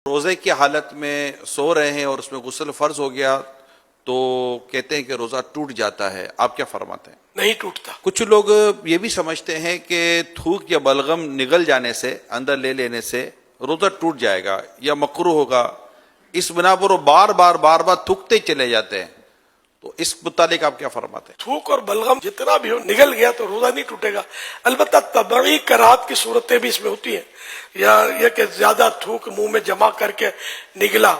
روزے کی حالت میں سو رہے ہیں اور اس میں غسل فرض ہو گیا تو کہتے ہیں کہ روزہ ٹوٹ جاتا ہے، آپ کیا فرماتے ہیں؟ نہیں ٹوٹتا. کچھ لوگ یہ بھی سمجھتے ہیں کہ تھوک یا بلغم نگل جانے سے، اندر لے لینے سے روزہ ٹوٹ جائے گا یا مکروہ ہوگا، اس بنا پر وہ بار بار تھوکتے چلے جاتے ہیں، تو اس متعلق آپ کیا فرماتے ہیں؟ تھوک اور بلغم جتنا بھی ہو نگل گیا تو روزہ نہیں ٹوٹے گا. البتہ طبعی کراہت کی صورتیں بھی اس میں ہوتی ہیں، یا یہ کہ زیادہ تھوک منہ میں جمع کر کے نگلا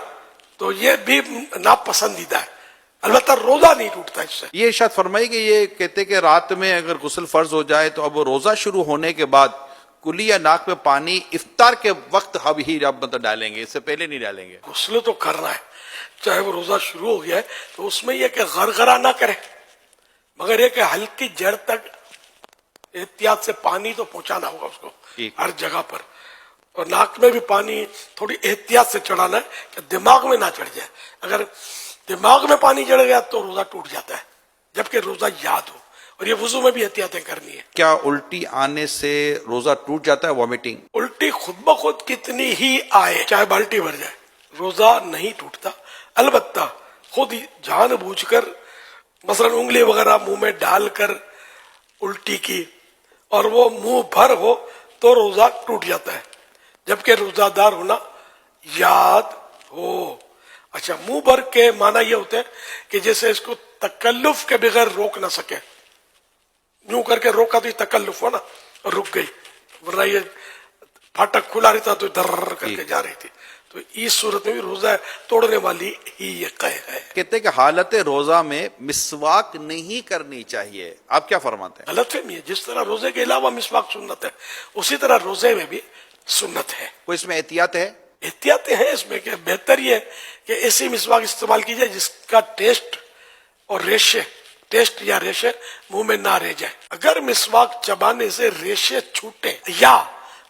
تو یہ بھی ناپسندیدہ ہے. البتہ روزہ نہیں ٹوٹتا اس سے. یہ ارشاد فرمائی کہ یہ کہتے کہ رات میں اگر غسل فرض ہو جائے تو اب روزہ شروع ہونے کے بعد کلی یا ناک میں پانی افطار کے وقت اب ہی ڈالیں گے، اس سے پہلے نہیں ڈالیں گے. غسل تو کرنا ہے، چاہے وہ روزہ شروع ہو گیا ہے تو اس میں یہ کہ غرغرہ نہ کرے، مگر یہ کہ ہلکی جڑ تک احتیاط سے پانی تو پہنچانا ہوگا اس کو ہر جگہ پر. اور ناک میں بھی پانی تھوڑی احتیاط سے چڑھانا ہے کہ دماغ میں نہ چڑھ جائے. اگر دماغ میں پانی چڑھ گیا تو روزہ ٹوٹ جاتا ہے، جبکہ روزہ یاد ہو. اور یہ وضو میں بھی احتیاطیں کرنی ہے. کیا الٹی آنے سے روزہ ٹوٹ جاتا ہے؟ وامٹنگ الٹی خود بخود کتنی ہی آئے، چاہے بالٹی بھر جائے، روزہ نہیں ٹوٹتا. البتہ خود جان بوجھ کر مثلا انگلی وغیرہ منہ میں ڈال کر الٹی کی اور وہ منہ بھر ہو تو روزہ ٹوٹ جاتا ہے، جبکہ روزہ دار ہونا یاد ہو. اچھا، منہ بھر کے معنی یہ ہوتے ہیں کہ جیسے اس کو تکلف کے بغیر روک نہ سکے. یوں کر کے روکا تو یہ تکلف ہو نا، رک گئی، ورنہ یہ پھاٹک کھلا رہتا تو در کر کے جا رہی تھی. تو اس صورت میں بھی روزہ توڑنے والی ہی یہ قید ہے. کہتے ہیں کہ حالت روزہ میں مسواک نہیں کرنی چاہیے، آپ کیا فرماتے ہیں؟ غلط فہمی ہے. جس طرح روزے کے علاوہ مسواک سنت ہے، اسی طرح روزے میں بھی سنت ہے. کوئی اس میں احتیاط ہے؟ احتیاطیں ہیں اس میں کہ بہتر یہ ہے کہ ایسی مسواک استعمال کی جائے جس کا ٹیسٹ اور ٹیسٹ یا ریشے منہ میں نہ رہ جائے. اگر مسواک چبانے سے ریشے چھوٹے یا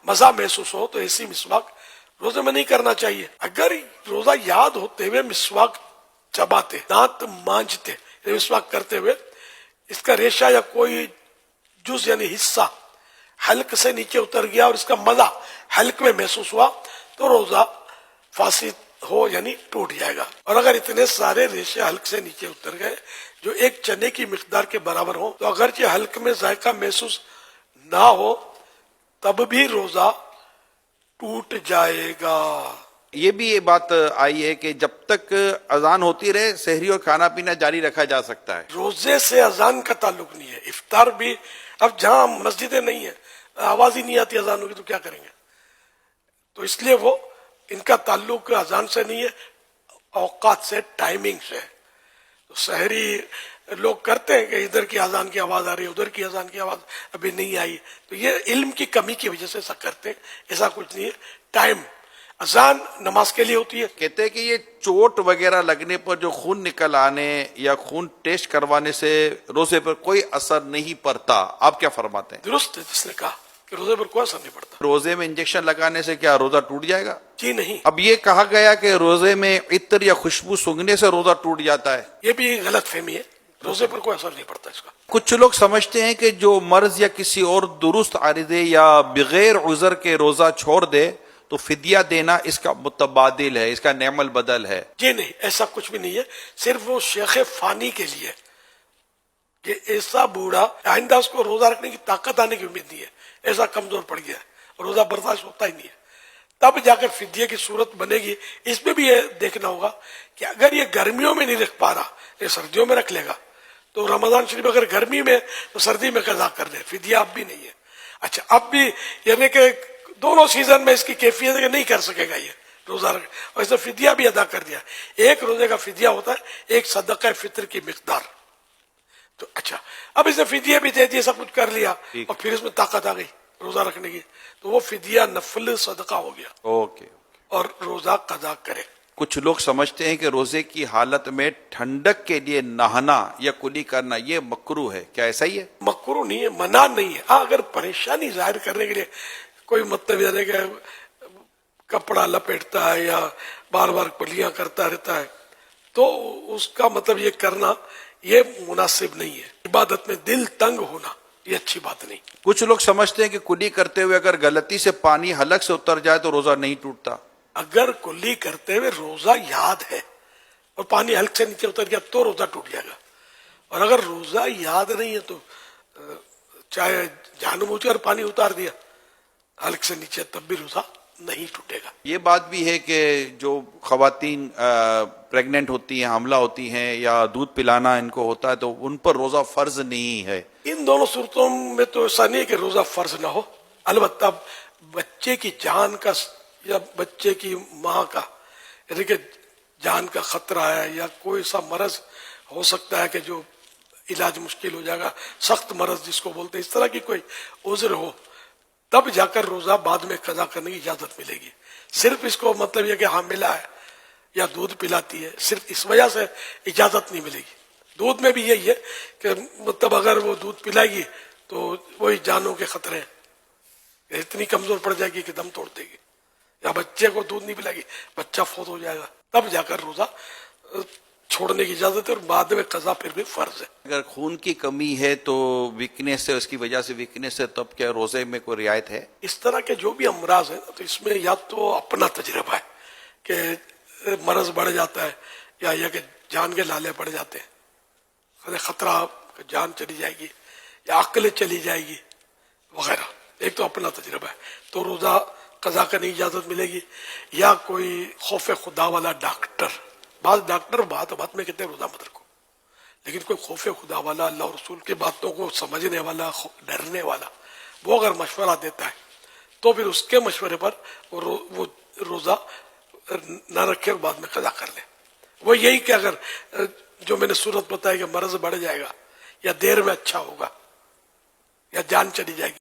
مزہ محسوس ہو تو ایسی مسواک روزے میں نہیں کرنا چاہیے. اگر روزہ یاد ہوتے ہوئے مسواک چباتے، دانت مانجتے، مسواک کرتے ہوئے اس کا ریشہ یا کوئی جز یعنی حصہ حلق سے نیچے اتر گیا اور اس کا مزہ حلق میں محسوس ہوا تو روزہ فاسد ہو یعنی ٹوٹ جائے گا. اور اگر اتنے سارے ریشے حلق سے نیچے اتر گئے جو ایک چنے کی مقدار کے برابر ہو تو اگرچہ حلق میں ذائقہ محسوس نہ ہو تب بھی روزہ ٹوٹ جائے گا. یہ بھی یہ بات آئی ہے کہ جب تک اذان ہوتی رہے سحری اور کھانا پینا جاری رکھا جا سکتا ہے. روزے سے اذان کا تعلق نہیں ہے. افطار بھی اب جہاں مسجدیں نہیں ہیں، آواز ہی نہیں آتی اذان ہوگی تو کیا کریں گے؟ تو اس لیے وہ ان کا تعلق اذان سے نہیں ہے، اوقات سے، ٹائمنگ سے. تو سحری لوگ کرتے ہیں کہ ادھر کی اذان کی آواز آ رہی ہے، ادھر کی اذان کی آواز ابھی نہیں آئی، تو یہ علم کی کمی کی وجہ سے ایسا کرتے ہیں. ایسا کچھ نہیں ہے. ٹائم اذان نماز کے لیے ہوتی ہے. کہتے ہیں کہ یہ چوٹ وغیرہ لگنے پر جو خون نکل آنے یا خون ٹیسٹ کروانے سے روزے پر کوئی اثر نہیں پڑتا، آپ کیا فرماتے ہیں؟ درست ہے جس نے کہا کہ روزے پر کوئی اثر نہیں پڑتا. روزے میں انجیکشن لگانے سے کیا روزہ ٹوٹ جائے گا؟ جی نہیں. اب یہ کہا گیا کہ روزے میں عطر یا خوشبو سونگھنے سے روزہ ٹوٹ جاتا ہے، یہ بھی غلط فہمی ہے. روزے پر کوئی اثر نہیں پڑتا اس کا. کچھ لوگ سمجھتے ہیں کہ جو مرض یا کسی اور درست عارضے یا بغیر عذر کے روزہ چھوڑ دے تو فدیہ دینا اس کا متبادل ہے، اس کا نعم البدل ہے. جی نہیں، ایسا کچھ بھی نہیں ہے. صرف وہ شیخ فانی کے لیے کہ ایسا بوڑھا آئندہ اس کو روزہ رکھنے کی طاقت آنے کی امید نہیں ہے، ایسا کمزور پڑ گیا ہے، روزہ برداشت ہوتا ہی نہیں ہے، تب جا کر فدیے کی صورت بنے گی. اس میں بھی یہ دیکھنا ہوگا کہ اگر یہ گرمیوں میں نہیں رکھ پا رہا، یہ سردیوں میں رکھ لے گا تو رمضان شریف اگر گرمی میں تو سردی میں قضا کر دے، فدیہ اب بھی نہیں ہے. اچھا، اب بھی یعنی کہ دونوں سیزن میں اس کی کیفیت ہے کہ نہیں کر سکے گا یہ روزہ رکھ، اور اس نے فدیہ بھی ادا کر دیا. ایک روزے کا فدیہ ہوتا ہے ایک صدقہ فطر کی مقدار. تو اچھا، اب اس نے فدیہ بھی دے دیا، سب کچھ کر لیا اور پھر اس میں طاقت آ گئی روزہ رکھنے کی تو وہ فدیہ نفل صدقہ ہو گیا. اوکے. اور روزہ قضا کرے. کچھ لوگ سمجھتے ہیں کہ روزے کی حالت میں ٹھنڈک کے لیے نہانا یا کلی کرنا یہ مکروہ ہے، کیا ایسا ہی ہے؟ مکروہ نہیں ہے، منع نہیں ہے. ہاں، اگر پریشانی ظاہر کرنے کے لیے کوئی مطلب یہ کہ کپڑا لپیٹتا ہے یا بار بار کلیاں کرتا رہتا ہے تو اس کا مطلب یہ کرنا یہ مناسب نہیں ہے. عبادت میں دل تنگ ہونا یہ اچھی بات نہیں. کچھ لوگ سمجھتے ہیں کہ کلی کرتے ہوئے اگر غلطی سے پانی حلق سے اتر جائے تو روزہ نہیں ٹوٹتا. اگر کلی کرتے ہوئے روزہ یاد ہے اور پانی حلق سے نیچے اتر گیا تو روزہ ٹوٹ جائے گا، اور اگر روزہ یاد نہیں ہے تو چاہے جان بوجھ کر پانی اتار دیا حلق سے نیچے تب بھی روزہ نہیں ٹوٹے گا۔ یہ بات بھی ہے کہ جو خواتین پریگننٹ ہوتی ہیں، حاملہ ہوتی ہیں، یا دودھ پلانا ان کو ہوتا ہے تو ان پر روزہ فرض نہیں ہے۔ ان دونوں صورتوں میں تو ایسا نہیں ہے کہ روزہ فرض نہ ہو، البتہ بچے کی جان کا یا بچے کی ماں کا یعنی کہ جان کا خطرہ ہے یا کوئی سا مرض ہو سکتا ہے کہ جو علاج مشکل ہو جائے گا، سخت مرض جس کو بولتے ہیں، اس طرح کی کوئی عذر ہو تب جا کر روزہ بعد میں قضا کرنے کی اجازت ملے گی۔ صرف اس کو مطلب یہ کہ حاملہ ہے یا دودھ پلاتی ہے صرف اس وجہ سے اجازت نہیں ملے گی۔ دودھ میں بھی یہی ہے کہ مطلب اگر وہ دودھ پلائے گی تو وہی جانوں کے خطرے ہیں، اتنی کمزور پڑ جائے گی کہ دم توڑ دے گی، یا بچے کو دودھ نہیں پلائے گی بچہ فوت ہو جائے گا، تب جا کر روزہ چھوڑنے کی اجازت ہے، اور بعد میں قضا پھر بھی فرض ہے۔ اگر خون کی کمی ہے تو ویکنیس ہے، اس کی وجہ سے ویکنیس ہے، تب کیا روزے میں کوئی رعایت ہے؟ اس طرح کے جو بھی امراض ہیں نا تو اس میں یا تو اپنا تجربہ ہے کہ مرض بڑھ جاتا ہے، یا یہ کہ جان کے لالے پڑ جاتے ہیں، خطرہ کہ جان چلی جائے گی یا عقل چلی جائے گی وغیرہ، ایک تو اپنا تجربہ ہے تو روزہ قضا کرنے کی اجازت ملے گی، یا کوئی خوف خدا والا ڈاکٹر، بعض ڈاکٹر بات میں کہتے ہیں روزہ مت رکھو، لیکن کوئی خوف خدا والا، اللہ اور رسول کی باتوں کو سمجھنے والا، ڈرنے والا، وہ اگر مشورہ دیتا ہے تو پھر اس کے مشورے پر وہ روزہ نہ رکھے اور بعد میں قضا کر لے۔ وہ یہی کہ اگر جو میں نے صورت بتائی کہ مرض بڑھ جائے گا یا دیر میں اچھا ہوگا یا جان چلی جائے گی